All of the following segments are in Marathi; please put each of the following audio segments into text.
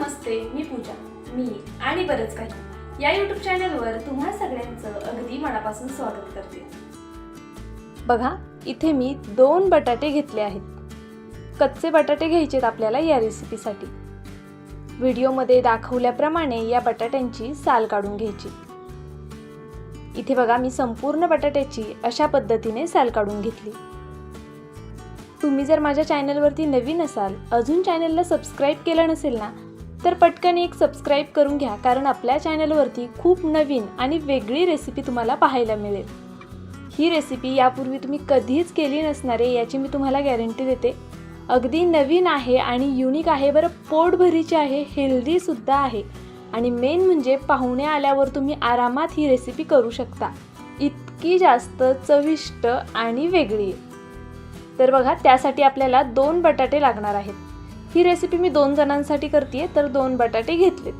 नमस्ते, मी पूजा. मी आणि बरंच काही या YouTube चॅनलवर तुम्हा सगळ्यांचं अगदी मनापासून स्वागत करते. बघा, इथे मी 2 बटाटे घेतले आहेत. कच्चे बटाटे घ्यायचेत आपल्याला या रेसिपीसाठी. व्हिडिओमध्ये दाखवल्याप्रमाणे या बटाट्यांची साल काढून घ्यायची. इथे बघा, मी संपूर्ण बटाट्याची अशा पद्धतीने साल काढून घेतली. तुम्ही जर माझ्या चॅनलवरती नवीन असाल, अजून चॅनलला सबस्क्राईब केलं नसेल ना, तर पटकन एक सबस्क्राईब करून घ्या, कारण आपल्या चॅनलवरती खूप नवीन आणि वेगळी रेसिपी तुम्हाला पाहायला मिळेल. ही रेसिपी यापूर्वी तुम्ही कधीच केली नसणार आहे, याची मी तुम्हाला गॅरंटी देते. अगदी नवीन आहे आणि युनिक आहे. बरं, पोटभरीची आहे, हेल्दीसुद्धा आहे आणि मेन म्हणजे पाहुणे आल्यावर तुम्ही आरामात ही रेसिपी करू शकता. इतकी जास्त चविष्ट आणि वेगळी आहे. तर बघा, त्यासाठी आपल्याला 2 बटाटे लागणार आहेत. ही रेसिपी मी 2 जणांसाठी करते, तर 2 बटाटे घेतलेत.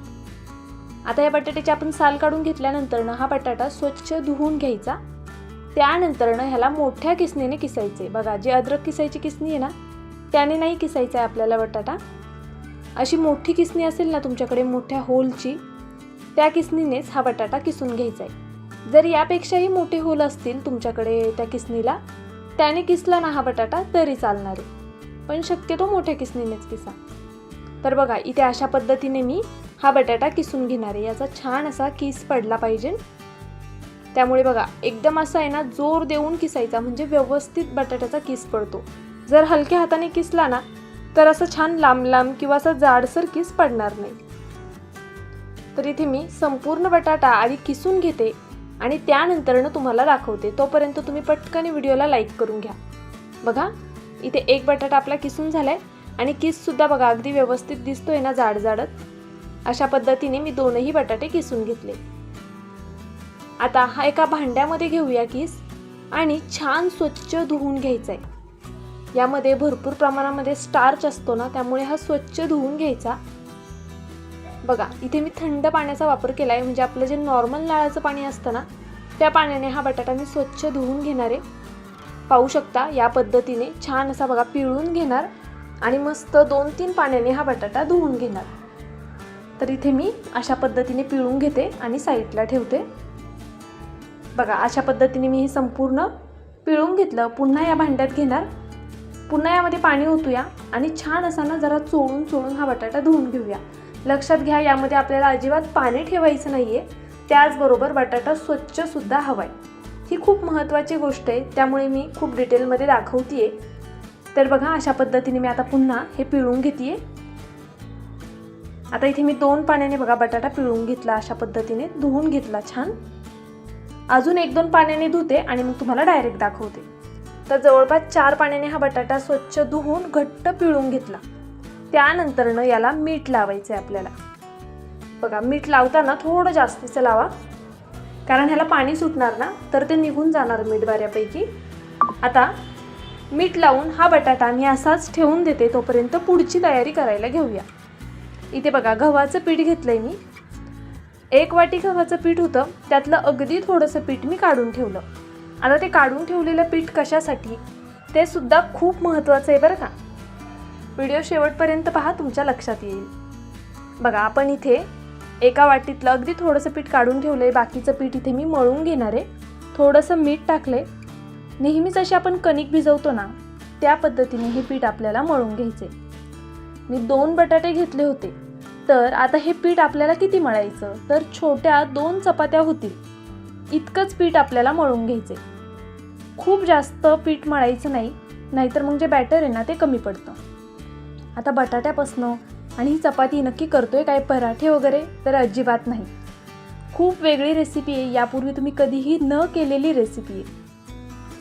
आता या बटाट्याची आपण साल काढून घेतल्यानंतर हा बटाटा स्वच्छ धुवून घ्यायचा. त्यानंतर ह्याला मोठ्या किसणीने किसायचे. बघा, जी अद्रक किसायची किसणी आहे ना, त्याने नाही किसायचा आहे आपल्याला बटाटा. अशी मोठी किसणी असेल ना तुमच्याकडे, मोठ्या होलची, त्या किसणीनेच हा बटाटा किसून घ्यायचा आहे. जर यापेक्षाही मोठे होल असतील तुमच्याकडे त्या किसणीला, त्याने किसला ना हा बटाटा तरी चालणार आहे, पण शक्यतो मोठ्या किसणीनेच किसा. तर बघा, इथे अशा पद्धतीने मी हा बटाटा किसून घेणार आहे. याचा छान असा किस पडला पाहिजे. त्यामुळे बघा, एकदम असा आहे ना, जोर देऊन किसायचा, म्हणजे व्यवस्थित बटाट्याचा किस पडतो. जर हलक्या हाताने किसला ना, तर असं छान लांब लांब किंवा असं जाडसर किस पडणार नाही. तर इथे मी संपूर्ण बटाटा आधी किसून घेते आणि त्यानंतरनं तुम्हाला दाखवते. तोपर्यंत तुम्ही पटकन व्हिडिओला लाईक करून घ्या. बघा, इथे एक बटाटा आपला किसून झालाय आणि किससुद्धा बघा अगदी व्यवस्थित दिसतोय ना, जाड जाडत. अशा पद्धतीने मी 2ही बटाटे किसून घेतले. आता हा एका भांड्यामध्ये घेऊया किस आणि छान स्वच्छ धुवून घ्यायचा आहे. यामध्ये भरपूर प्रमाणामध्ये स्टार्च असतो ना, त्यामुळे हा स्वच्छ धुवून घ्यायचा. बघा, इथे मी थंड पाण्याचा वापर केला आहे, म्हणजे आपलं जे नॉर्मल नळाचं पाणी असतं ना, त्या पाण्याने हा बटाटा मी स्वच्छ धुवून घेणार आहे. पाहू शकता, या पद्धतीने छान असा बघा पिळून घेणार आणि मस्त 2-3 पाण्याने हा बटाटा धुवून घेणार. तर इथे मी अशा पद्धतीने पिळून घेते आणि साईडला ठेवते. बघा, अशा पद्धतीने मी हे संपूर्ण पिळून घेतलं. पुन्हा या भांड्यात घेणार, पुन्हा यामध्ये पाणी ओतूया आणि छान असा ना जरा चोळून चोळून हा बटाटा धुवून घेऊया. लक्षात घ्या, यामध्ये आपल्याला अजिबात पाणी ठेवायचं नाहीये. त्याचबरोबर बटाटा स्वच्छ सुद्धा हवाय. ही खूप महत्त्वाची गोष्ट आहे, त्यामुळे मी खूप डिटेलमध्ये दाखवतीये. तर बघा, अशा पद्धतीने मी आता पुन्हा हे पिळून घेते. आता इथे मी 2 पाण्याने बघा बटाटा पिळून घेतला, अशा पद्धतीने धुवून घेतला छान. अजून 1-2 पाण्याने धुते आणि मग तुम्हाला डायरेक्ट दाखवते. तर जवळपास 4 पाण्याने हा बटाटा स्वच्छ धुवून घट्ट पिळून घेतला. त्यानंतरनं याला मीठ लावायचं आहे आपल्याला. बघा, मीठ लावताना थोडं जास्तीचं लावा, कारण ह्याला पाणी सुटणार ना, तर ते निघून जाणार मीठ बऱ्यापैकी. आता मीठ लावून हा बटाटा मी असाच ठेवून देते, तोपर्यंत पुढची तयारी करायला घेऊया. इथे बघा, गव्हाचं पीठ घेतलंय मी. 1 वाटी गव्हाचं पीठ होतं, त्यातलं अगदी थोडंसं पीठ मी काढून ठेवलं. आता ते काढून ठेवलेलं पीठ कशासाठी, ते सुद्धा खूप महत्त्वाचं आहे बरं का. व्हिडिओ शेवटपर्यंत पहा, तुमच्या लक्षात येईल. बघा, आपण इथे एका वाटीतलं अगदी थोडंसं पीठ काढून ठेवलंय. बाकीचं पीठ इथे मी मळून घेणार आहे. थोडंसं मीठ टाकलंय. नेहमीच अशी आपण कणिक भिजवतो ना, त्या पद्धतीने हे पीठ आपल्याला मळून घ्यायचे. मी 2 बटाटे घेतले होते, तर आता हे पीठ आपल्याला किती मळायचं, तर छोट्या 2 चपात्या होतील इतकंच पीठ आपल्याला मळून घ्यायचे. खूप जास्त पीठ मळायचं नाही, नाहीतर मग जे बॅटर आहे ना, ते कमी पडतं. आता बटाट्यापासनं आणि ही चपाती नक्की करतोय काय पराठे वगैरे, तर अजिबात नाही. खूप वेगळी रेसिपी आहे, यापूर्वी तुम्ही कधीही न केलेली रेसिपी आहे.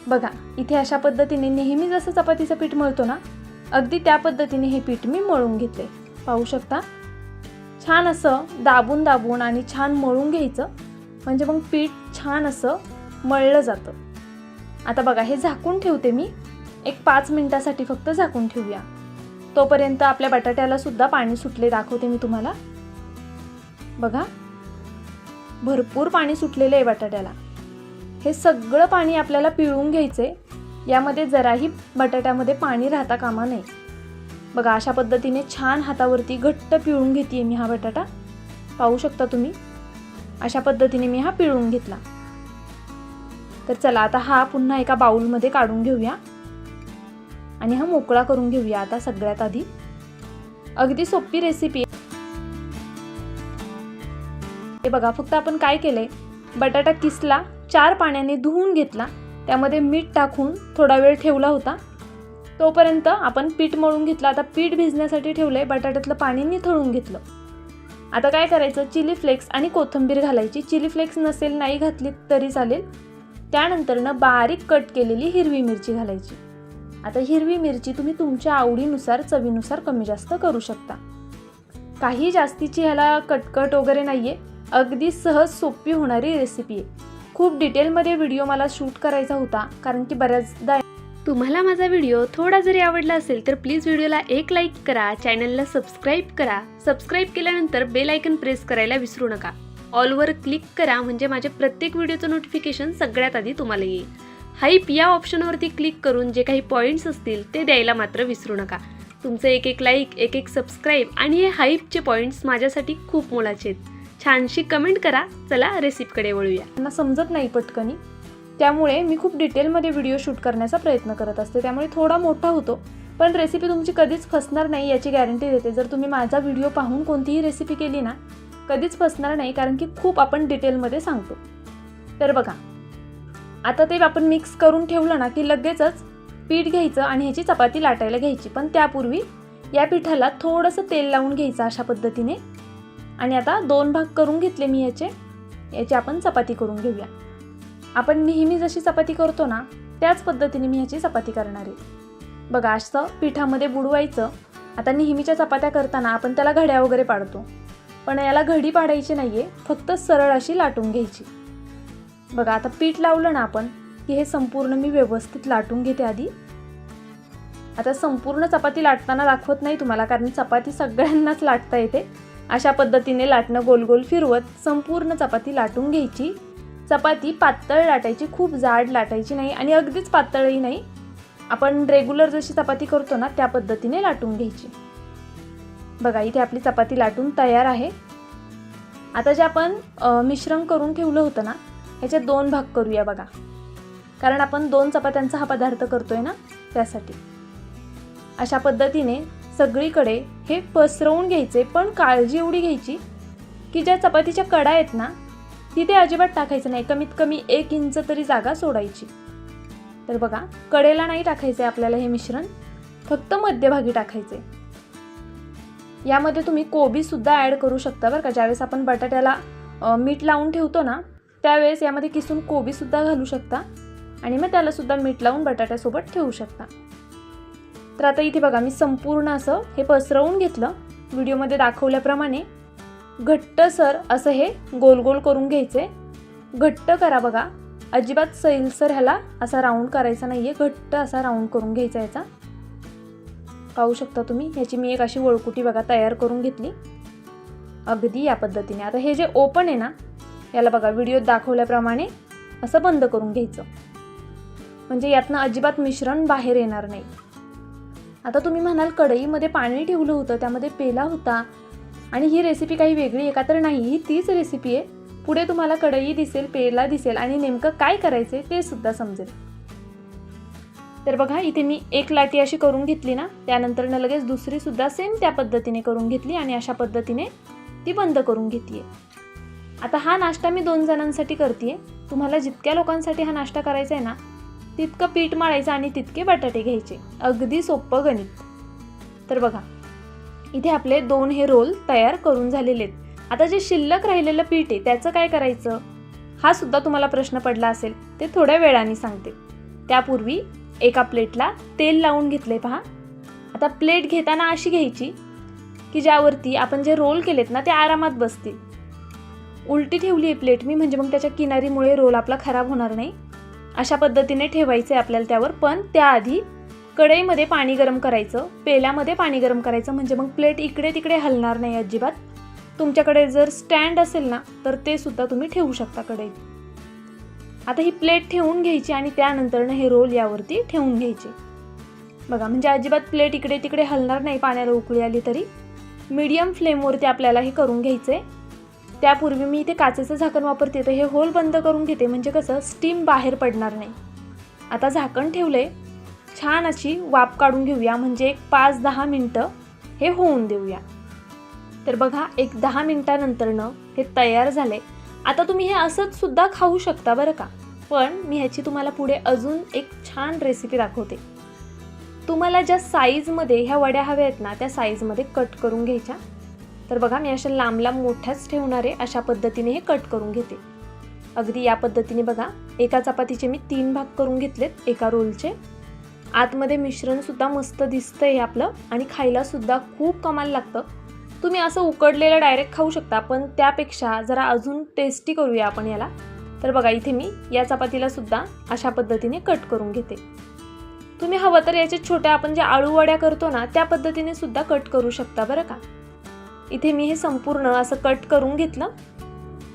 बघा, इथे अशा पद्धतीने नेहमी जसं चपातीचं पीठ मळतो ना, अगदी त्या पद्धतीने हे पीठ मी मळून घेते. पाहू शकता, छान असं दाबून दाबून आणि छान मळून घ्यायचं, म्हणजे मग पीठ छान असं मळलं जातं. आता बघा, हे झाकून ठेवते मी. एक 5 मिनिटासाठी फक्त झाकून ठेवूया. तोपर्यंत आपल्या बटाट्याला सुद्धा पाणी सुटले, दाखवते मी तुम्हाला. बघा, भरपूर पाणी सुटलेलं आहे बटाट्याला. हे सगळं पाणी आपल्याला पिळून घ्यायचे. यामध्ये जराही बटाट्यामध्ये पाणी राहता कामा नये. बघा अशा पद्धतीने छान हातावरती घट्ट पिळून घेते मी हा बटाटा. पाहू शकता तुम्ही, अशा पद्धतीने मी हा पिळून घेतला. तर चला आता हा पुन्हा एका बाउलमध्ये काढून घेऊया आणि हा मोकळा करून घेऊया. आता सगळ्यात आधी अगदी सोपी रेसिपी आहे. हे बघा, फक्त आपण काय केलंय, बटाटा किसला, 4 पाण्याने धुवून घेतला, त्यामध्ये मीठ टाकून थोडा वेळ ठेवला होता. तोपर्यंत आपण पीठ मळून घेतलं. आता पीठ भिजण्यासाठी ठेवलंय, बटाट्यातलं पाणी निथळून घेतलं. आता काय करायचं, चिली फ्लेक्स आणि कोथिंबीर घालायची. चिली फ्लेक्स नसेल नाही घातली तरी चालेल. त्यानंतरनं बारीक कट केलेली हिरवी मिरची घालायची. आता हिरवी मिरची तुम्ही तुमच्या आवडीनुसार, चवीनुसार कमी जास्त करू शकता. काही जास्तीची ह्याला कटकट वगैरे नाहीये, अगदी सहज सोपी होणारी रेसिपी आहे. खूप डिटेलमध्ये व्हिडिओ मला शूट करायचा होता, कारण की बऱ्याचदा तुम्हाला माझा व्हिडिओ थोडा जरी आवडला असेल तर प्लीज व्हिडिओला एक लाईक करा, चॅनलला सबस्क्राईब करा. सबस्क्राईब केल्यानंतर बेल आयकन प्रेस करायला विसरू नका. ऑलवर क्लिक करा, म्हणजे माझ्या प्रत्येक व्हिडिओचं नोटिफिकेशन सगळ्यात आधी तुम्हाला येईल. हाईप या ऑप्शनवरती क्लिक करून जे काही पॉईंट्स असतील ते द्यायला मात्र विसरू नका. तुमचं एक लाईक, एक सबस्क्राईब आणि हे हाईपचे पॉईंट्स माझ्यासाठी खूप मोलाचे आहेत. छानशी कमेंट करा. चला रेसिपीकडे वळूया. त्यांना समजत नाही पटकनी, त्यामुळे मी खूप डिटेलमध्ये व्हिडिओ शूट करण्याचा प्रयत्न करत असते, त्यामुळे थोडा मोठा होतो. पण रेसिपी तुमची कधीच फसणार नाही याची गॅरंटी देते. जर तुम्ही माझा व्हिडिओ पाहून कोणतीही रेसिपी केली ना, कधीच फसणार नाही, कारण की खूप आपण डिटेलमध्ये सांगतो. तर बघा, आता ते आपण मिक्स करून ठेवलं ना की लगेचच पीठ घ्यायचं आणि ह्याची चपाती लाटायला घ्यायची. पण त्यापूर्वी या पिठाला थोडंसं तेल लावून घ्यायचं अशा पद्धतीने. आणि आता 2 भाग करून घेतले मी याची आपण चपाती करून घेऊया. आपण नेहमी जशी चपाती करतो ना त्याच पद्धतीने मी ह्याची चपाती करणार आहे. बघा, असं पिठामध्ये बुडवायचं. आता नेहमीच्या चपात्या करताना आपण त्याला घड्या वगैरे पाडतो, पण याला घडी पाडायची नाहीये, फक्त सरळ अशी लाटून घ्यायची. बघा, आता पीठ लावलं ना आपण की हे संपूर्ण मी व्यवस्थित लाटून घेते आधी. आता संपूर्ण चपाती लाटताना दाखवत नाही तुम्हाला, कारण चपाती सगळ्यांनाच लाटता येते. अशा पद्धतीने लाटणं, गोल गोल फिरवत संपूर्ण चपाती लाटून घ्यायची. चपाती पातळ लाटायची, खूप जाड लाटायची नाही आणि अगदीच पातळही नाही. आपण रेग्युलर जशी चपाती करतो ना त्या पद्धतीने लाटून घ्यायची. बघा, इथे आपली चपाती लाटून तयार आहे. आता जे आपण मिश्रण करून ठेवलं होतं ना, ह्याचे 2 भाग करूया. बघा, कारण आपण 2 चपात्यांचा हा पदार्थ करतोय ना, त्यासाठी अशा पद्धतीने सगळीकडे हे पसरवून घ्यायचे. पण काळजी एवढी घ्यायची की ज्या चपातीच्या कडा आहेत ना तिथे अजिबात टाकायचं नाही. कमीत कमी 1 इंच तरी जागा सोडायची. तर बघा, कडेला नाही टाकायचे आपल्याला हे मिश्रण, फक्त मध्यभागी टाकायचे. यामध्ये तुम्ही कोबी सुद्धा ॲड करू शकता बरं का. ज्यावेळेस आपण बटाट्याला मीठ लावून ठेवतो ना त्यावेळेस यामध्ये किसून कोबी सुद्धा घालू शकता आणि मग त्याला सुद्धा मीठ लावून बटाट्यासोबत ठेवू शकता. तर आता इथे बघा, मी संपूर्ण असं हे पसरवून घेतलं. व्हिडिओमध्ये दाखवल्याप्रमाणे घट्टसर असं हे गोल गोल करून घ्यायचे. घट्ट करा बघा, अजिबात सैलसर ह्याला असा राऊंड करायचा नाहीये, घट्ट असा राऊंड करून घ्यायचा याचा. पाहू शकता तुम्ही, ह्याची मी एक अशी वळकुटी बघा तयार करून घेतली अगदी या पद्धतीने. आता हे जे ओपन आहे ना याला बघा व्हिडिओत दाखवल्याप्रमाणे असं बंद करून घ्यायचं, म्हणजे यातनं अजिबात मिश्रण बाहेर येणार नाही. आता तुम्ही म्हणाल कढईमध्ये पाणी ठेवलं होतं, त्यामध्ये पेला होता आणि ही रेसिपी काही वेगळी आहे का? तर नाही, ही तीच रेसिपी आहे. पुढे तुम्हाला कढई दिसेल, पेला दिसेल आणि नेमकं काय करायचे ते सुद्धा समजेल. तर बघा, इथे मी 1 लाटी अशी करून घेतली ना, त्यानंतर लगेच दुसरी सुद्धा सेम त्या पद्धतीने करून घेतली आणि अशा पद्धतीने ती बंद करून घेतली. आता हा नाश्ता मी 2 जणांसाठी करते. तुम्हाला जितक्या लोकांसाठी हा नाश्ता करायचा आहे ना तितकं पीठ मळायचं आणि तितके बटाटे घ्यायचे. अगदी सोपं गणित. तर बघा, इथे आपले 2 हे रोल तयार करून झालेले आहेत. आता जे शिल्लक राहिलेलं पीठ आहे त्याचं काय करायचं, हा सुद्धा तुम्हाला प्रश्न पडला असेल, ते थोड्या वेळाने सांगते. त्यापूर्वी एका प्लेटला तेल लावून घेतले पहा. आता प्लेट घेताना अशी घ्यायची की ज्यावरती आपण जे रोल केलेत ना ते आरामात बसतील. उलटी ठेवली आहे प्लेट मी, म्हणजे मग त्याच्या किनारीमुळे रोल आपला खराब होणार नाही. अशा पद्धतीने ठेवायचं आहे आपल्याला त्यावर. पण त्याआधी कढईमध्ये पाणी गरम करायचं, पेल्यामध्ये पाणी गरम करायचं, म्हणजे मग प्लेट इकडे तिकडे हलणार नाही अजिबात. तुमच्याकडे जर स्टँड असेल ना तर ते सुद्धा तुम्ही ठेवू शकता कढईत. आता ही प्लेट ठेवून घ्यायची आणि त्यानंतरनं हे रोल यावरती ठेवून घ्यायचे. बघा, म्हणजे अजिबात प्लेट इकडे तिकडे हलणार नाही पाण्याला उकळी आली तरी. मीडियम फ्लेमवरती आपल्याला हे करून घ्यायचं आहे. त्यापूर्वी मी इथे काचेचं झाकण वापरते, तर हे होल बंद करून घेते, म्हणजे कसं स्टीम बाहेर पडणार नाही. आता झाकण ठेवले, छान अशी वाफ काढून घेऊया, म्हणजे एक 5-10 मिनटं हे होऊन देऊया. तर बघा, एक 10 मिनटानंतरनं हे तयार झाले. आता तुम्ही हे असंच सुद्धा खाऊ शकता बरं का, पण मी ह्याची तुम्हाला पुढे अजून एक छान रेसिपी दाखवते. तुम्हाला ज्या साईजमध्ये ह्या वड्या हव्या आहेत ना, त्या साईजमध्ये कट करून घ्यायच्या. तर बघा, मी अशा लांब लांब मोठ्याच ठेवणारे अशा पद्धतीने हे कट करून घेते. अगदी या पद्धतीने बघा, एका चपातीचे मी 3 भाग करून घेतलेत एका रोलचे. आतमध्ये मिश्रणसुद्धा मस्त दिसतंय हे आपलं, आणि खायलासुद्धा खूप कमाल लागतं. तुम्ही असं उकडलेलं डायरेक्ट खाऊ शकता, पण त्यापेक्षा जरा अजून टेस्टी करूया आपण याला. तर बघा, इथे मी या चपातीला सुद्धा अशा पद्धतीने कट करून घेते. तुम्ही हवं तर याचे छोट्या आपण जे आळू वड्या करतो ना, त्या पद्धतीने सुद्धा कट करू शकता बरं का. इथे मी हे संपूर्ण असं कट करून घेतलं.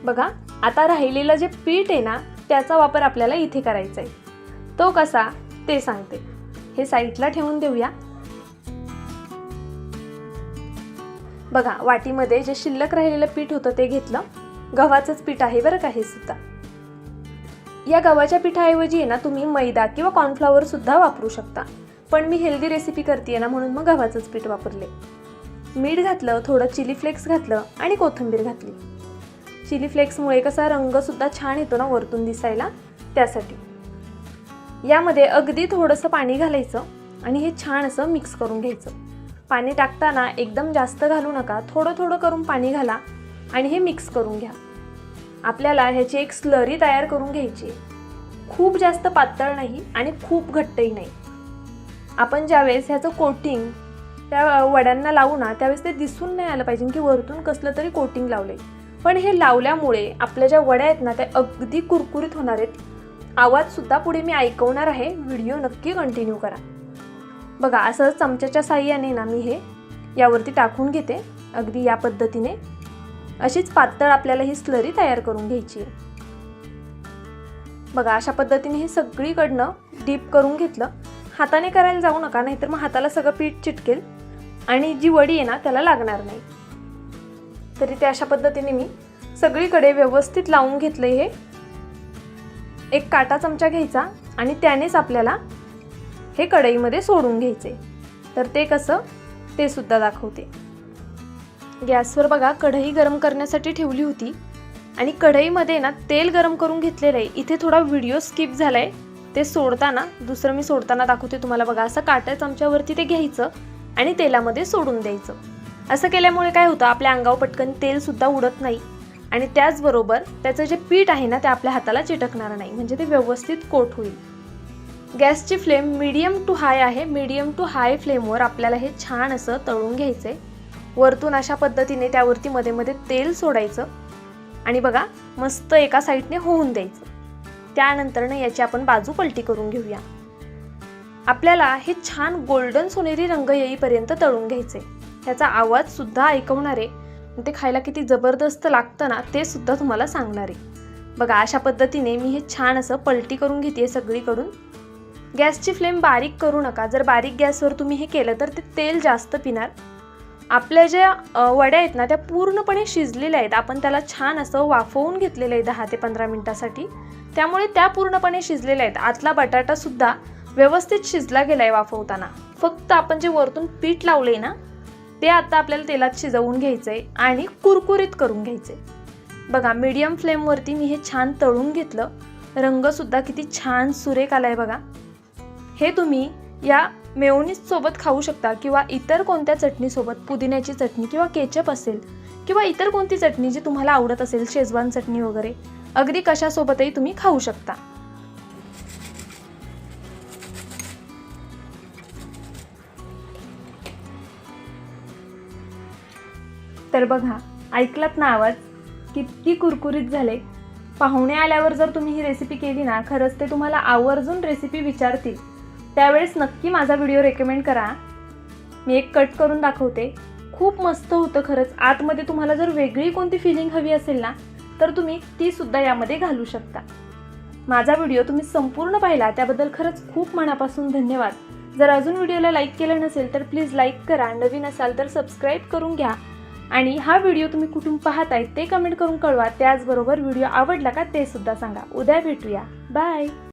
बघा, आता राहिलेलं जे पीठ आहे ना, त्याचा वापर आपल्याला इथे करायचा आहे. तो कसा ते सांगते. हे साईडला ठेवून देऊया. बघा, वाटीमध्ये जे शिल्लक राहिलेलं पीठ होतं ते घेतलं. गव्हाचंच पीठ आहे बरं का हे सुद्धा. या गव्हाच्या पिठाऐवजी आहे ना, तुम्ही मैदा किंवा कॉर्नफ्लॉवर सुद्धा वापरू शकता, पण मी हेल्दी रेसिपी करते ना, म्हणून मग गव्हाचंच पीठ वापरले. मीठ घातलं, थोडं चिली फ्लेक्स घातलं आणि कोथिंबीर घातली. चिली फ्लेक्समुळे कसा रंगसुद्धा छान येतो ना वरतून दिसायला, त्यासाठी. यामध्ये अगदी थोडंसं पाणी घालायचं आणि हे छान असं मिक्स करून घ्यायचं. पाणी टाकताना एकदम जास्त घालू नका, थोडं थोडं करून पाणी घाला आणि हे मिक्स करून घ्या. आपल्याला ह्याची एक स्लरी तयार करून घ्यायची. खूप जास्त पातळ नाही आणि खूप घट्टही नाही. आपण ज्यावेळेस ह्याचं कोटिंग त्या वड्यांना लावू ना, त्यावेळेस ते दिसून नाही आलं पाहिजे की वरतून कसलं तरी कोटिंग लावलंय. पण हे लावल्यामुळे आपल्या ज्या वड्या आहेत ना, त्या अगदी कुरकुरीत होणार आहेत. आवाजसुद्धा पुढे मी ऐकवणार आहे, व्हिडिओ नक्की कंटिन्यू करा. बघा, असं चमच्याच्या साहाय्याने ना मी हे यावरती टाकून घेते. अगदी या पद्धतीने अशीच पातळ आपल्याला ही स्लरी तयार करून घ्यायची आहे. बघा, अशा पद्धतीने हे सगळीकडनं डीप करून घेतलं. हाताने करायला जाऊ नका, नाहीतर मग हाताला सगळं पीठ चिटकेल आणि जी वडी आहे ना त्याला लागणार नाही. तरी ते अशा पद्धतीने मी सगळीकडे व्यवस्थित लावून घेतलंय. हे एक काटा चमचा घ्यायचा आणि त्यानेच आपल्याला हे कढईमध्ये सोडून घ्यायचे. तर ते कसं ते सुद्धा दाखवते. गॅसवर बघा, कढई गरम करण्यासाठी ठेवली होती आणि कढईमध्ये ना तेल गरम करून घेतलेलं आहे. इथे थोडा व्हिडिओ स्किप झालाय, ते सोडताना दुसरं मी सोडताना दाखवते तुम्हाला. बघा, असं काट्या चमच्यावरती ते घ्यायचं आणि तेलामध्ये सोडून द्यायचं. असं केल्यामुळे काय होतं, आपल्या अंगावर पटकन तेलसुद्धा उडत नाही आणि त्याचबरोबर त्याचं जे पीठ आहे ना, ते आपल्या हाताला चिटकणार नाही, म्हणजे ते व्यवस्थित कोट होईल. गॅसची फ्लेम मीडियम टू हाय आहे. मीडियम टू हाय फ्लेमवर आपल्याला हे छान असं तळून घ्यायचं आहे. वरतून अशा पद्धतीने त्यावरती मध्ये मध्ये तेल सोडायचं आणि बघा, मस्त एका साईडने होऊन द्यायचं. त्यानंतर याची आपण बाजू पलटी करून घेऊया. आपल्याला हे छान गोल्डन सोनेरी रंग येईपर्यंत तळून घ्यायचे. ह्याचा आवाज सुद्धा ऐकवणार आहे, ते खायला किती जबरदस्त लागतं ना, ते सुद्धा तुम्हाला सांगणार आहे. बघा, अशा पद्धतीने मी हे छान असं पलटी करून घेते सगळीकडून. गॅसची फ्लेम बारीक करू नका. जर बारीक गॅसवर तुम्ही हे केलं तर ते तेल जास्त पिणार. आपल्या ज्या वड्या आहेत ना, त्या पूर्णपणे शिजलेल्या आहेत. आपण त्याला छान असं वाफवून घेतलेलं आहे 10 ते 15 मिनिटासाठी, त्यामुळे त्या पूर्णपणे शिजलेल्या आहेत. आतला बटाटा सुद्धा व्यवस्थित शिजला गेलाय वाफवताना. फक्त आपण जे वरतून पीठ लावले ना, ते आता आपल्याला तेलात शिजवून घ्यायचंय आणि कुरकुरीत करून घ्यायचे. बघा, मीडियम फ्लेमवरती मी हे छान तळून घेतलं. रंगसुद्धा किती छान सुरेख आलाय बघा. हे तुम्ही या मेयोनीज सोबत खाऊ शकता किंवा इतर कोणत्या चटणीसोबत, पुदिन्याची चटणी किंवा केचप असेल किंवा इतर कोणती चटणी जी तुम्हाला आवडत असेल, शेजवान चटणी वगैरे, अगदी कशासोबतही तुम्ही खाऊ शकता. तर बघा, ऐकलात ना आवाज, किती कुरकुरीत झाले. पाहुणे आल्यावर जर तुम्ही ही रेसिपी केली ना, खरंच ते तुम्हाला आवर्जून रेसिपी विचारतील. त्यावेळेस नक्की माझा व्हिडिओ रेकमेंड करा. मी एक कट करून दाखवते. खूप मस्त होतं खरंच. आतमध्ये तुम्हाला जर वेगळी कोणती फिलिंग हवी असेल ना, तर तुम्ही ती सुद्धा यामध्ये घालू शकता. माझा व्हिडिओ तुम्ही संपूर्ण पाहिला त्याबद्दल खरंच खूप मनापासून धन्यवाद. जर अजून व्हिडिओला लाईक केलं नसेल तर प्लीज लाईक करा, नवीन असाल तर सबस्क्राईब करून घ्या आणि हा व्हिडिओ तुम्ही कुठून पाहताय ते कमेंट करून कळवा. त्याचबरोबर व्हिडिओ आवडला का ते सुद्धा सांगा. उद्या भेटूया. बाय.